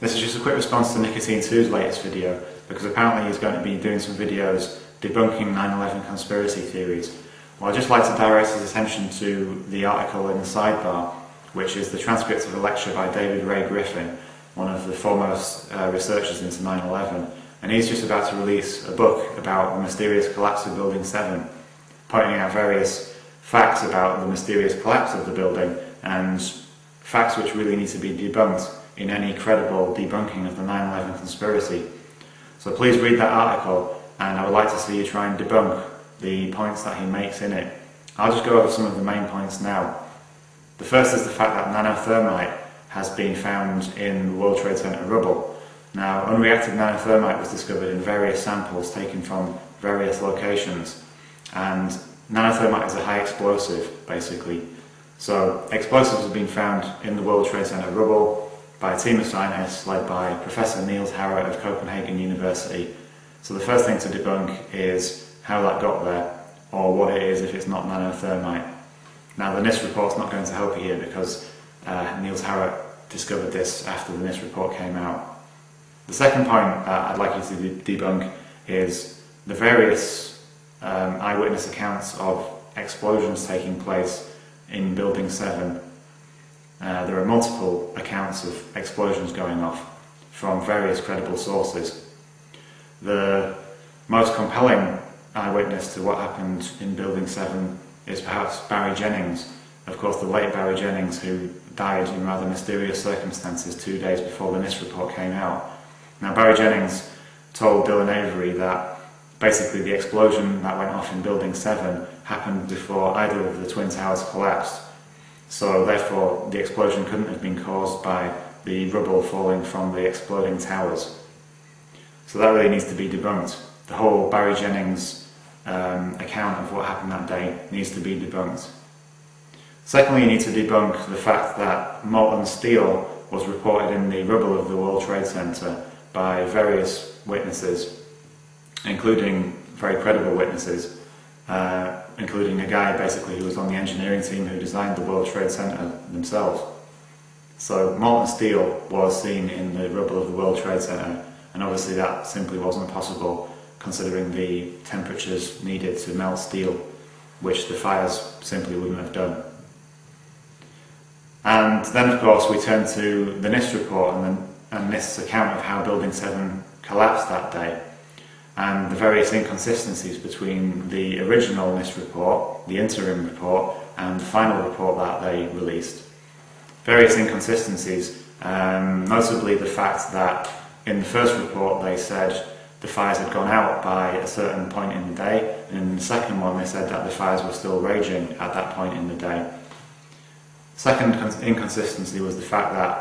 This is just a quick response to Nykytyne2's latest video, because apparently he's going to be doing some videos debunking 9/11 conspiracy theories. Well, I'd just like to direct his attention to the article in the sidebar, which is the transcript of a lecture by David Ray Griffin, one of the foremost researchers into 9/11, and he's just about to release a book about the mysterious collapse of Building 7, pointing out various facts about the mysterious collapse of the building and facts which really need to be debunked in any credible debunking of the 9/11 conspiracy. So please read that article, and I would like to see you try and debunk the points that he makes in it. I'll just go over some of the main points now. The first is the fact that nanothermite has been found in the World Trade Center rubble. Now, unreacted nanothermite was discovered in various samples taken from various locations, and nanothermite is a high explosive, basically. So explosives have been found in the World Trade Center rubble by a team of scientists led by Professor Niels Harrit of Copenhagen University. So the first thing to debunk is how that got there, or what it is if it's not nanothermite. Now, the NIST report's not going to help you here, because Niels Harrit discovered this after the NIST report came out. The second point I'd like you to debunk is the various eyewitness accounts of explosions taking place in Building 7. There are multiple accounts of explosions going off from various credible sources. The most compelling eyewitness to what happened in Building 7 is perhaps Barry Jennings. Of course, the late Barry Jennings, who died in rather mysterious circumstances 2 days before the NIST report came out. Now, Barry Jennings told Dylan Avery that basically the explosion that went off in Building 7 happened before either of the Twin Towers collapsed. So therefore, the explosion couldn't have been caused by the rubble falling from the exploding towers. So that really needs to be debunked. The whole Barry Jennings account of what happened that day needs to be debunked. Secondly, you need to debunk the fact that molten steel was reported in the rubble of the World Trade Center by various witnesses, including very credible witnesses, including a guy basically who was on the engineering team who designed the World Trade Center themselves. So molten steel was seen in the rubble of the World Trade Center, and obviously that simply wasn't possible considering the temperatures needed to melt steel, which the fires simply wouldn't have done. And then, of course, we turn to the NIST report and NIST's account of how Building 7 collapsed that day, and the various inconsistencies between the original NIST report, the interim report, and the final report that they released. Various inconsistencies, notably the fact that in the first report they said the fires had gone out by a certain point in the day, and in the second one they said that the fires were still raging at that point in the day. Second inconsistency was the fact that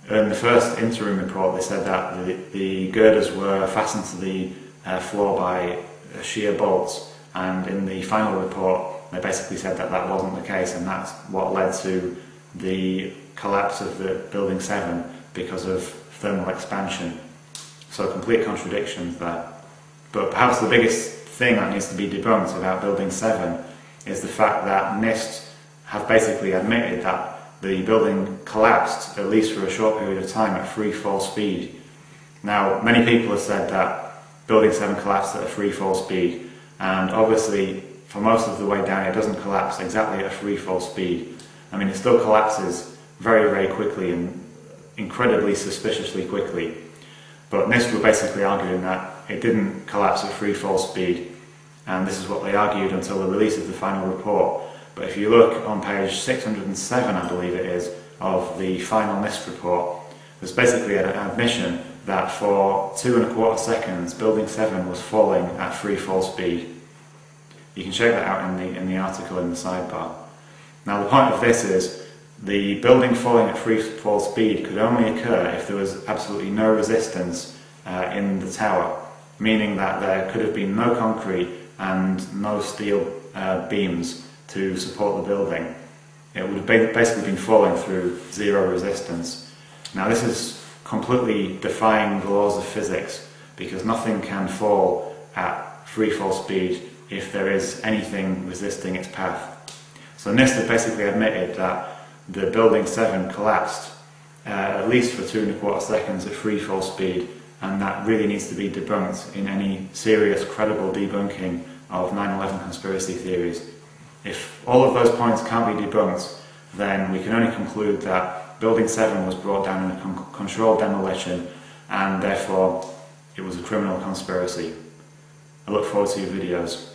in the first interim report they said that the girders were fastened to the floor by shear bolts, and in the final report they basically said that that wasn't the case, and that's what led to the collapse of the Building 7 because of thermal expansion. So complete contradictions there. But perhaps the biggest thing that needs to be debunked about Building 7 is the fact that NIST have basically admitted that the building collapsed, at least for a short period of time, at free fall speed. Now, many people have said that Building 7 collapsed at a free fall speed, and obviously for most of the way down it doesn't collapse exactly at a free fall speed. I mean, it still collapses very, very quickly and incredibly suspiciously quickly. But NIST were basically arguing that it didn't collapse at free fall speed, and this is what they argued until the release of the final report. But if you look on page 607, I believe it is, of the final NIST report, there's basically an admission that for 2¼ seconds Building 7 was falling at free fall speed. You can check that out in the article in the sidebar. Now, the point of this is the building falling at free fall speed could only occur if there was absolutely no resistance in the tower, meaning that there could have been no concrete and no steel beams to support the building. It would have basically been falling through zero resistance. Now, this is completely defying the laws of physics, because nothing can fall at free fall speed if there is anything resisting its path. So NIST have basically admitted that the Building 7 collapsed at least for 2¼ seconds at free fall speed, and that really needs to be debunked in any serious, credible debunking of 9/11 conspiracy theories. If all of those points can't be debunked, then we can only conclude that Building 7 was brought down in a controlled demolition, and therefore it was a criminal conspiracy. I look forward to your videos.